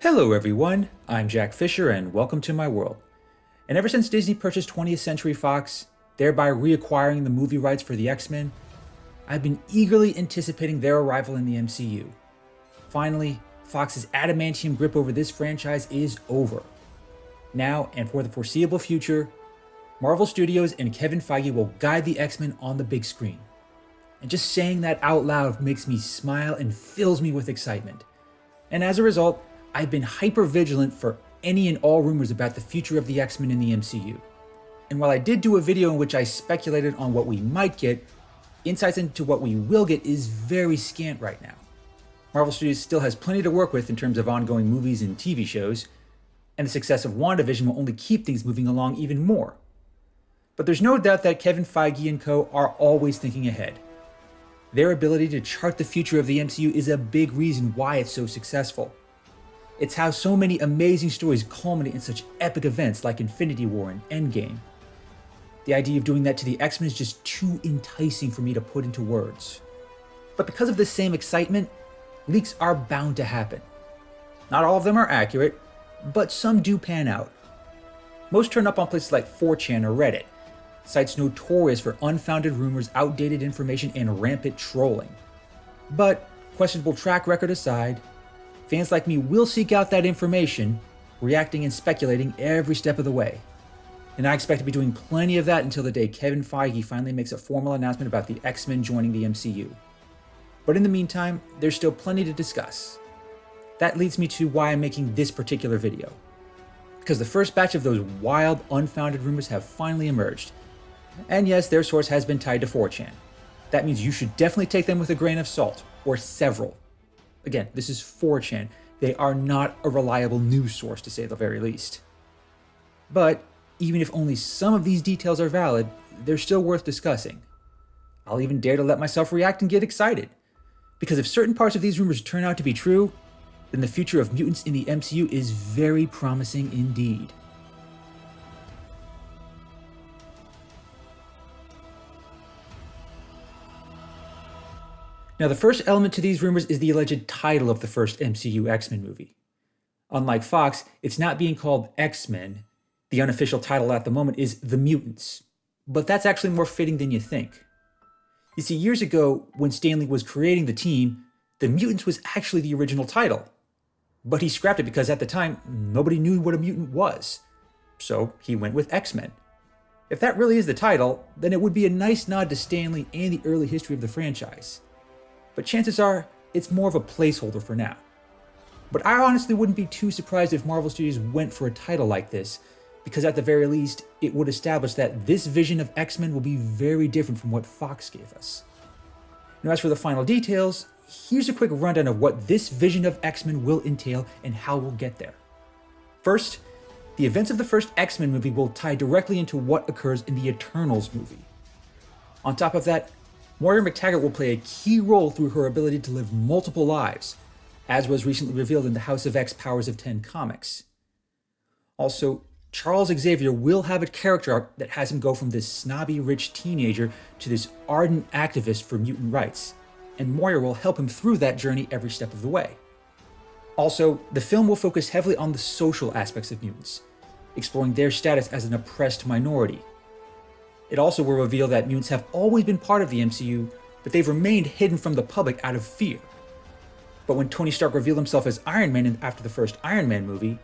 Hello everyone, I'm Jack Fisher and welcome to my world. And ever since Disney purchased 20th Century Fox, thereby reacquiring the movie rights for the X-Men, I've been eagerly anticipating their arrival in the MCU. Finally, Fox's adamantium grip over this franchise is over. Now, and for the foreseeable future, Marvel Studios and Kevin Feige will guide the X-Men on the big screen. And just saying that out loud makes me smile and fills me with excitement. And as a result, I've been hyper vigilant for any and all rumors about the future of the X-Men in the MCU. And while I did do a video in which I speculated on what we might get, insights into what we will get is very scant right now. Marvel Studios still has plenty to work with in terms of ongoing movies and TV shows, and the success of WandaVision will only keep things moving along even more. But there's no doubt that Kevin Feige and co are always thinking ahead. Their ability to chart the future of the MCU is a big reason why it's so successful. It's how so many amazing stories culminate in such epic events like Infinity War and Endgame. The idea of doing that to the X-Men is just too enticing for me to put into words. But because of this same excitement, leaks are bound to happen. Not all of them are accurate, but some do pan out. Most turn up on places like 4chan or Reddit, sites notorious for unfounded rumors, outdated information, and rampant trolling. But questionable track record aside, fans like me will seek out that information, reacting and speculating every step of the way. And I expect to be doing plenty of that until the day Kevin Feige finally makes a formal announcement about the X-Men joining the MCU. But in the meantime, there's still plenty to discuss. That leads me to why I'm making this particular video. Because the first batch of those wild, unfounded rumors have finally emerged. And yes, their source has been tied to 4chan. That means you should definitely take them with a grain of salt, or several. Again, this is 4chan. They are not a reliable news source, to say the very least. But even if only some of these details are valid, they're still worth discussing. I'll even dare to let myself react and get excited. Because if certain parts of these rumors turn out to be true, then the future of mutants in the MCU is very promising indeed. Now, the first element to these rumors is the alleged title of the first MCU X-Men movie. Unlike Fox, it's not being called X-Men. The unofficial title at the moment is The Mutants. But that's actually more fitting than you think. You see, years ago, when Stan Lee was creating the team, The Mutants was actually the original title. But he scrapped it because at the time, nobody knew what a mutant was. So he went with X-Men. If that really is the title, then it would be a nice nod to Stan Lee and the early history of the franchise. But chances are, it's more of a placeholder for now. But I honestly wouldn't be too surprised if Marvel Studios went for a title like this, because at the very least, it would establish that this vision of X-Men will be very different from what Fox gave us. Now, as for the final details, here's a quick rundown of what this vision of X-Men will entail and how we'll get there. First, the events of the first X-Men movie will tie directly into what occurs in the Eternals movie. On top of that, Moira McTaggart will play a key role through her ability to live multiple lives, as was recently revealed in the House of X Powers of 10 comics. Also, Charles Xavier will have a character arc that has him go from this snobby rich teenager to this ardent activist for mutant rights, and Moira will help him through that journey every step of the way. Also, the film will focus heavily on the social aspects of mutants, exploring their status as an oppressed minority. It also will reveal that mutants have always been part of the MCU, but they've remained hidden from the public out of fear. But when Tony Stark revealed himself as Iron Man after the first Iron Man movie,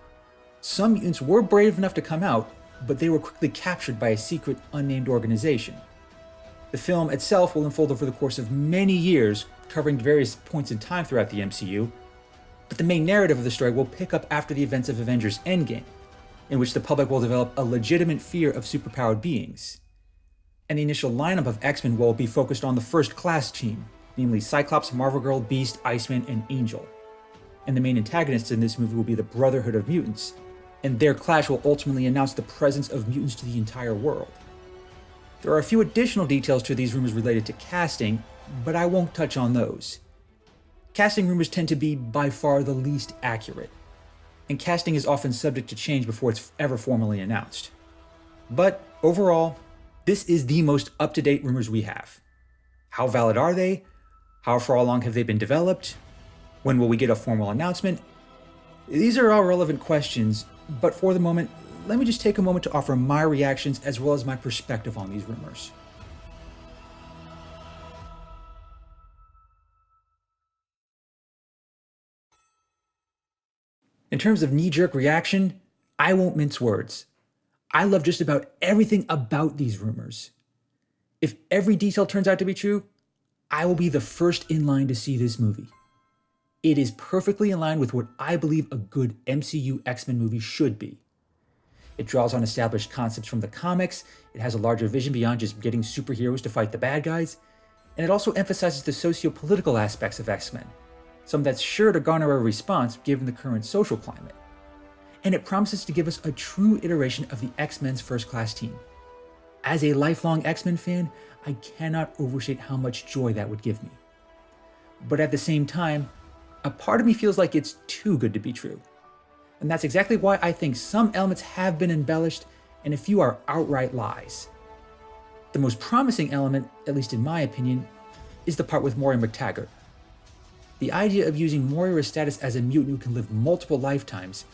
some mutants were brave enough to come out, but they were quickly captured by a secret, unnamed organization. The film itself will unfold over the course of many years, covering various points in time throughout the MCU, but the main narrative of the story will pick up after the events of Avengers Endgame, in which the public will develop a legitimate fear of superpowered beings. And the initial lineup of X-Men will be focused on the First Class team, namely Cyclops, Marvel Girl, Beast, Iceman, and Angel. And the main antagonists in this movie will be the Brotherhood of Mutants, and their clash will ultimately announce the presence of mutants to the entire world. There are a few additional details to these rumors related to casting, but I won't touch on those. Casting rumors tend to be by far the least accurate, and casting is often subject to change before it's ever formally announced. But overall, this is the most up-to-date rumors we have. How valid are they? How far along have they been developed? When will we get a formal announcement? These are all relevant questions, but for the moment, let me just take a moment to offer my reactions as well as my perspective on these rumors. In terms of knee-jerk reaction, I won't mince words. I love just about everything about these rumors. If every detail turns out to be true, I will be the first in line to see this movie. It is perfectly in line with what I believe a good MCU X-Men movie should be. It draws on established concepts from the comics, it has a larger vision beyond just getting superheroes to fight the bad guys, and it also emphasizes the socio-political aspects of X-Men, something that's sure to garner a response given the current social climate. And it promises to give us a true iteration of the X-Men's first-class team. As a lifelong X-Men fan, I cannot overstate how much joy that would give me. But at the same time, a part of me feels like it's too good to be true. And that's exactly why I think some elements have been embellished and a few are outright lies. The most promising element, at least in my opinion, is the part with Moira McTaggart. The idea of using Moira's status as a mutant who can live multiple lifetimes,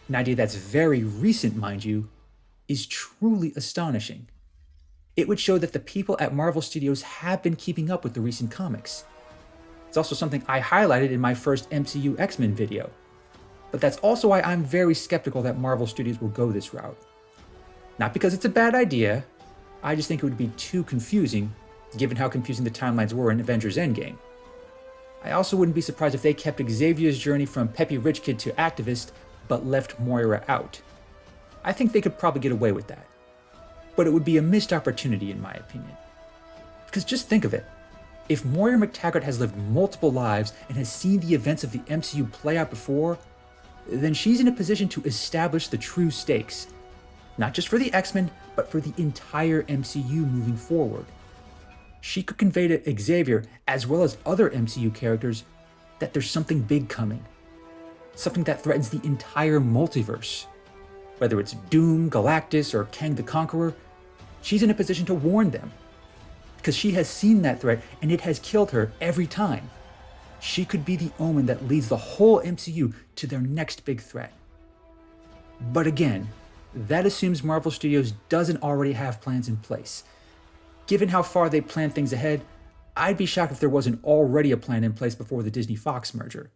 an idea that's very recent, mind you, is truly astonishing. It would show that the people at Marvel Studios have been keeping up with the recent comics. It's also something I highlighted in my first MCU X-Men video. But that's also why I'm very skeptical that Marvel Studios will go this route. Not because it's a bad idea, I just think it would be too confusing, given how confusing the timelines were in Avengers Endgame. I also wouldn't be surprised if they kept Xavier's journey from peppy rich kid to activist, but left Moira out. I think they could probably get away with that. But it would be a missed opportunity in my opinion. Because just think of it. If Moira McTaggart has lived multiple lives and has seen the events of the MCU play out before, then she's in a position to establish the true stakes. Not just for the X-Men, but for the entire MCU moving forward. She could convey to Xavier, as well as other MCU characters, that there's something big coming. Something that threatens the entire multiverse. Whether it's Doom, Galactus, or Kang the Conqueror, she's in a position to warn them. Because she has seen that threat and it has killed her every time. She could be the omen that leads the whole MCU to their next big threat. But again, that assumes Marvel Studios doesn't already have plans in place. Given how far they plan things ahead, I'd be shocked if there wasn't already a plan in place before the Disney-Fox merger.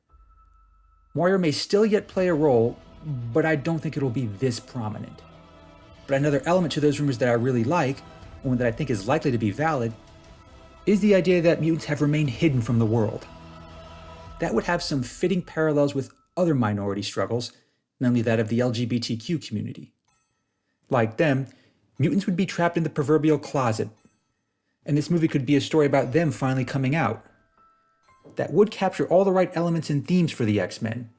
Moira may still yet play a role, but I don't think it'll be this prominent. But another element to those rumors that I really like, and one that I think is likely to be valid, is the idea that mutants have remained hidden from the world. That would have some fitting parallels with other minority struggles, namely that of the LGBTQ community. Like them, mutants would be trapped in the proverbial closet, and this movie could be a story about them finally coming out. That would capture all the right elements and themes for the X-Men,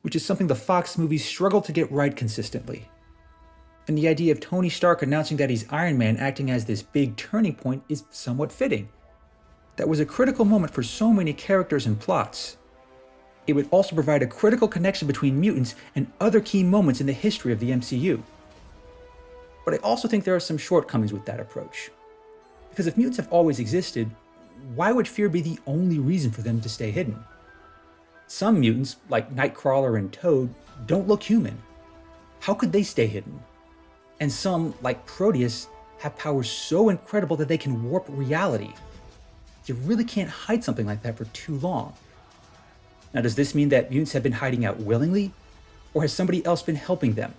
which is something the Fox movies struggle to get right consistently. And the idea of Tony Stark announcing that he's Iron Man acting as this big turning point is somewhat fitting. That was a critical moment for so many characters and plots. It would also provide a critical connection between mutants and other key moments in the history of the MCU. But I also think there are some shortcomings with that approach. Because if mutants have always existed, why would fear be the only reason for them to stay hidden? Some mutants, like Nightcrawler and Toad, don't look human. How could they stay hidden? And some, like Proteus, have powers so incredible that they can warp reality. You really can't hide something like that for too long. Now, does this mean that mutants have been hiding out willingly? Or has somebody else been helping them?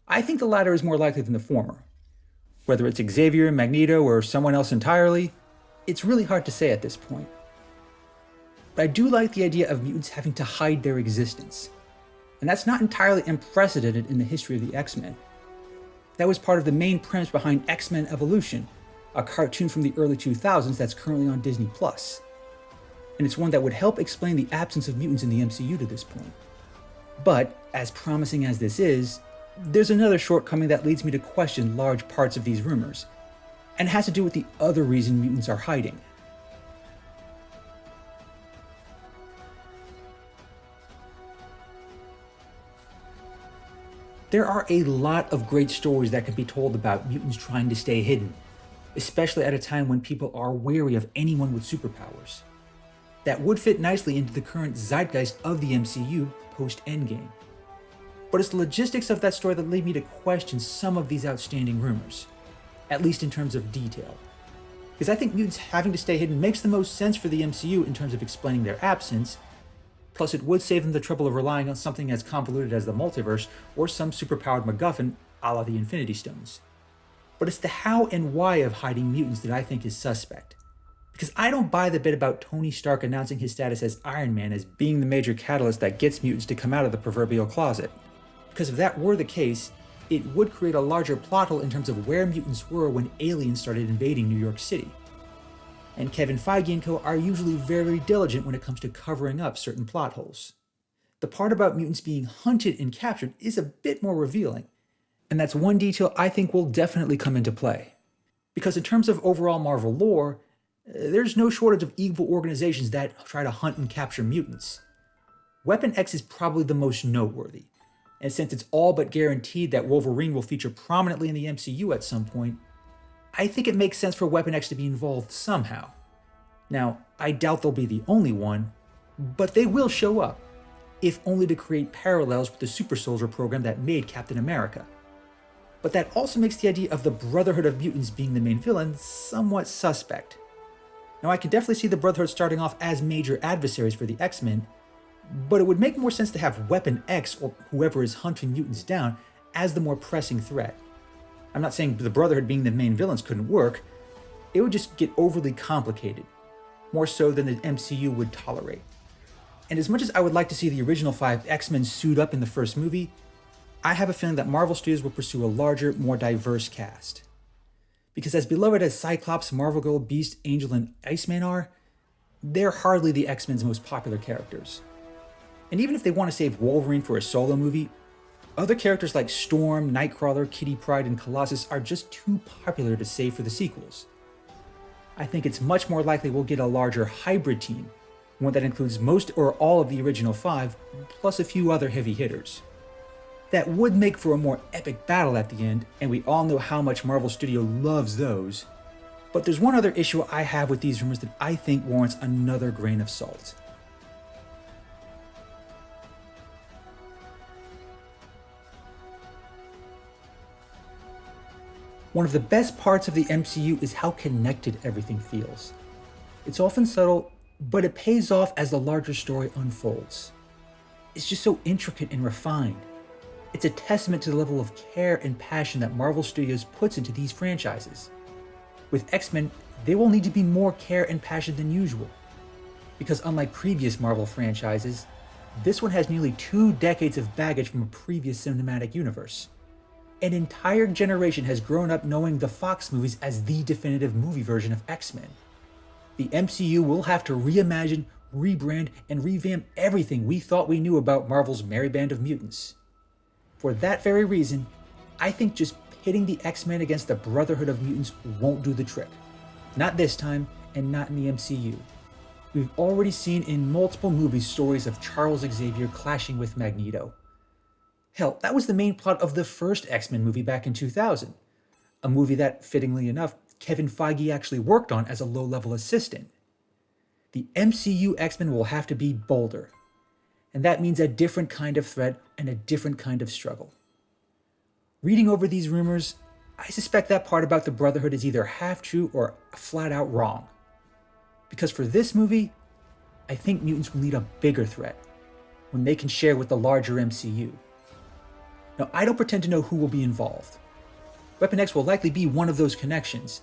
I think the latter is more likely than the former. Whether it's Xavier, Magneto, or someone else entirely, it's really hard to say at this point. But I do like the idea of mutants having to hide their existence. And that's not entirely unprecedented in the history of the X-Men. That was part of the main premise behind X-Men Evolution, a cartoon from the early 2000s that's currently on Disney+. And it's one that would help explain the absence of mutants in the MCU to this point. But, as promising as this is, there's another shortcoming that leads me to question large parts of these rumors, and it has to do with the other reason mutants are hiding. There are a lot of great stories that could be told about mutants trying to stay hidden, especially at a time when people are wary of anyone with superpowers. that would fit nicely into the current zeitgeist of the MCU post-Endgame. But it's the logistics of that story that lead me to question some of these outstanding rumors, at least in terms of detail. Because I think mutants having to stay hidden makes the most sense for the MCU in terms of explaining their absence, plus it would save them the trouble of relying on something as convoluted as the multiverse or some superpowered MacGuffin a la the Infinity Stones. But it's the how and why of hiding mutants that I think is suspect. Because I don't buy the bit about Tony Stark announcing his status as Iron Man as being the major catalyst that gets mutants to come out of the proverbial closet. Because if that were the case, it would create a larger plot hole in terms of where mutants were when aliens started invading New York City. And Kevin Feige and co. are usually very diligent when it comes to covering up certain plot holes. The part about mutants being hunted and captured is a bit more revealing, and that's one detail I think will definitely come into play. Because in terms of overall Marvel lore, there's no shortage of evil organizations that try to hunt and capture mutants. Weapon X is probably the most noteworthy, and since it's all but guaranteed that Wolverine will feature prominently in the MCU at some point, I think it makes sense for Weapon X to be involved somehow. Now, I doubt they'll be the only one, but they will show up, if only to create parallels with the Super Soldier program that made Captain America. But that also makes the idea of the Brotherhood of Mutants being the main villain somewhat suspect. Now, I can definitely see the Brotherhood starting off as major adversaries for the X-Men, but it would make more sense to have Weapon X, or whoever is hunting mutants down, as the more pressing threat. I'm not saying the Brotherhood being the main villains couldn't work, it would just get overly complicated, more so than the MCU would tolerate. And as much as I would like to see the original 5 X-Men suit up in the first movie, I have a feeling that Marvel Studios will pursue a larger, more diverse cast. Because as beloved as Cyclops, Marvel Girl, Beast, Angel, and Iceman are, they're hardly the X-Men's most popular characters. And even if they want to save Wolverine for a solo movie, other characters like Storm, Nightcrawler, Kitty Pryde, and Colossus are just too popular to save for the sequels. I think it's much more likely we'll get a larger hybrid team, one that includes most or all of the original 5, plus a few other heavy hitters. That would make for a more epic battle at the end, and we all know how much Marvel Studio loves those. But there's one other issue I have with these rumors that I think warrants another grain of salt. One of the best parts of the MCU is how connected everything feels. It's often subtle, but it pays off as the larger story unfolds. It's just so intricate and refined. It's a testament to the level of care and passion that Marvel Studios puts into these franchises. With X-Men, there will need to be more care and passion than usual. Because unlike previous Marvel franchises, this one has nearly 2 decades of baggage from a previous cinematic universe. An entire generation has grown up knowing the Fox movies as the definitive movie version of X-Men. The MCU will have to reimagine, rebrand, and revamp everything we thought we knew about Marvel's merry band of mutants. For that very reason, I think just pitting the X-Men against the Brotherhood of Mutants won't do the trick. Not this time, and not in the MCU. We've already seen in multiple movies stories of Charles Xavier clashing with Magneto. Hell, that was the main plot of the first X-Men movie back in 2000, a movie that, fittingly enough, Kevin Feige actually worked on as a low-level assistant. The MCU X-Men will have to be bolder, and that means a different kind of threat and a different kind of struggle. Reading over these rumors, I suspect that part about the Brotherhood is either half true or flat out wrong. Because for this movie, I think mutants will need a bigger threat, one they can share with the larger MCU. Now, I don't pretend to know who will be involved. Weapon X will likely be one of those connections,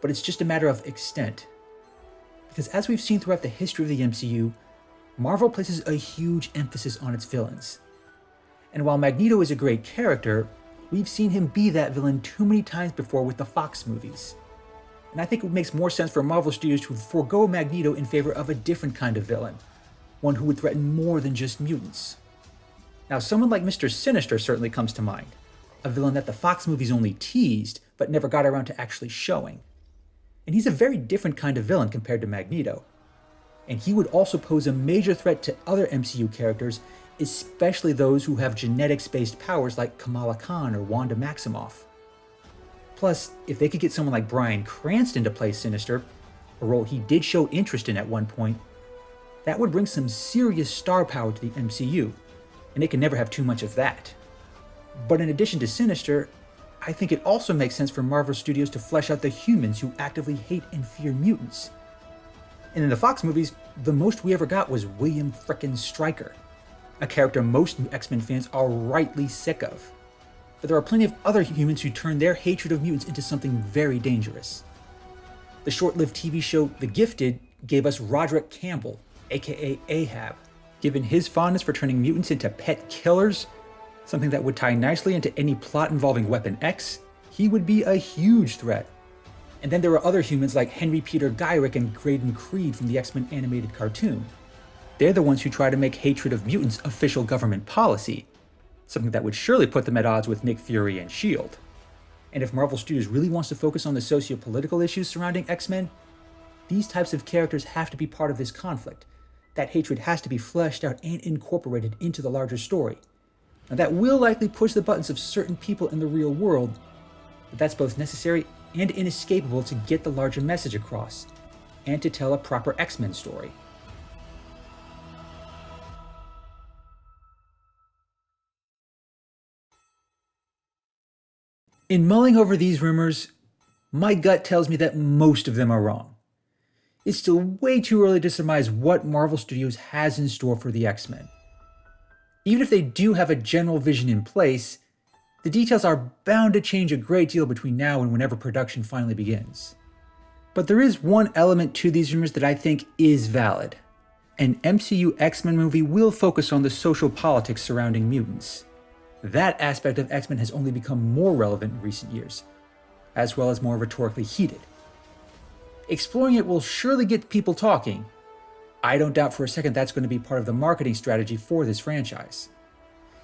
but it's just a matter of extent. Because as we've seen throughout the history of the MCU, Marvel places a huge emphasis on its villains. And while Magneto is a great character, we've seen him be that villain too many times before with the Fox movies. And I think it makes more sense for Marvel Studios to forego Magneto in favor of a different kind of villain, one who would threaten more than just mutants. Now, someone like Mr. Sinister certainly comes to mind, a villain that the Fox movies only teased, but never got around to actually showing. And he's a very different kind of villain compared to Magneto. And he would also pose a major threat to other MCU characters, especially those who have genetics-based powers like Kamala Khan or Wanda Maximoff. Plus, if they could get someone like Bryan Cranston to play Sinister, a role he did show interest in at one point, That would bring some serious star power to the MCU, and it can never have too much of that. But in addition to Sinister, I think it also makes sense for Marvel Studios to flesh out the humans who actively hate and fear mutants. And in the Fox movies, the most we ever got was William frickin' Stryker, a character most X-Men fans are rightly sick of. But there are plenty of other humans who turn their hatred of mutants into something very dangerous. The short-lived TV show The Gifted gave us Roderick Campbell, aka Ahab. Given his fondness for turning mutants into pet killers, something that would tie nicely into any plot involving Weapon X, he would be a huge threat. And then there are other humans like Henry Peter Gyrick and Graydon Creed from the X-Men animated cartoon. They're the ones who try to make hatred of mutants official government policy, something that would surely put them at odds with Nick Fury and S.H.I.E.L.D. And if Marvel Studios really wants to focus on the socio-political issues surrounding X-Men, these types of characters have to be part of this conflict. That hatred has to be fleshed out and incorporated into the larger story. Now that will likely push the buttons of certain people in the real world, but that's both necessary and inescapable to get the larger message across, and to tell a proper X-Men story. In mulling over these rumors, my gut tells me that most of them are wrong. It's still way too early to surmise what Marvel Studios has in store for the X-Men. Even if they do have a general vision in place, the details are bound to change a great deal between now and whenever production finally begins. But there is one element to these rumors that I think is valid. An MCU X-Men movie will focus on the social politics surrounding mutants. That aspect of X-Men has only become more relevant in recent years, as well as more rhetorically heated. Exploring it will surely get people talking. I don't doubt for a second that's going to be part of the marketing strategy for this franchise.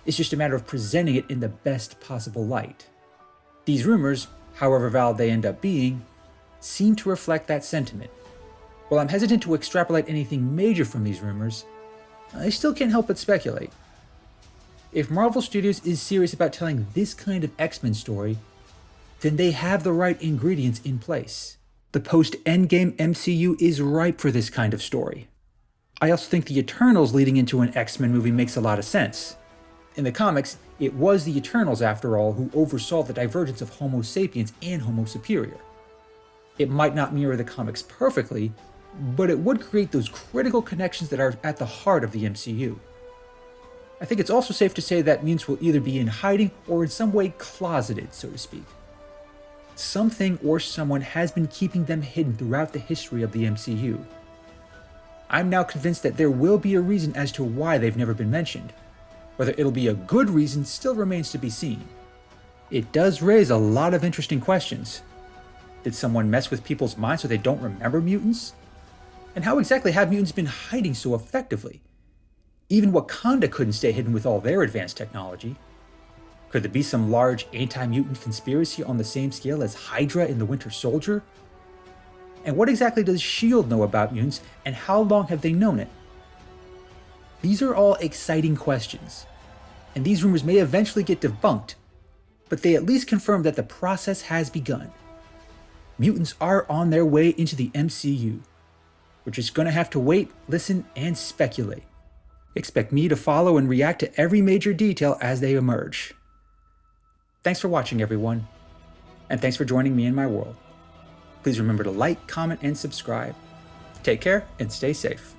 It's just a matter of presenting it in the best possible light. These rumors, however valid they end up being, seem to reflect that sentiment. While I'm hesitant to extrapolate anything major from these rumors, I still can't help but speculate. If Marvel Studios is serious about telling this kind of X-Men story, then they have the right ingredients in place. The post-Endgame MCU is ripe for this kind of story. I also think the Eternals leading into an X-Men movie makes a lot of sense. In the comics, it was the Eternals, after all, who oversaw the divergence of Homo sapiens and Homo superior. It might not mirror the comics perfectly, but it would create those critical connections that are at the heart of the MCU. I think it's also safe to say that mutants will either be in hiding or in some way closeted, so to speak. Something or someone has been keeping them hidden throughout the history of the MCU. I'm now convinced that there will be a reason as to why they've never been mentioned. Whether it'll be a good reason still remains to be seen. It does raise a lot of interesting questions. Did someone mess with people's minds so they don't remember mutants? And how exactly have mutants been hiding so effectively? Even Wakanda couldn't stay hidden with all their advanced technology. Could there be some large anti-mutant conspiracy on the same scale as Hydra in the Winter Soldier? And what exactly does S.H.I.E.L.D. know about mutants, and how long have they known it? These are all exciting questions, and these rumors may eventually get debunked, but they at least confirm that the process has begun. Mutants are on their way into the MCU. We're just gonna have to wait, listen, and speculate. Expect me to follow and react to every major detail as they emerge. Thanks for watching, everyone, and thanks for joining me in my world. Please remember to like, comment, and subscribe. Take care and stay safe.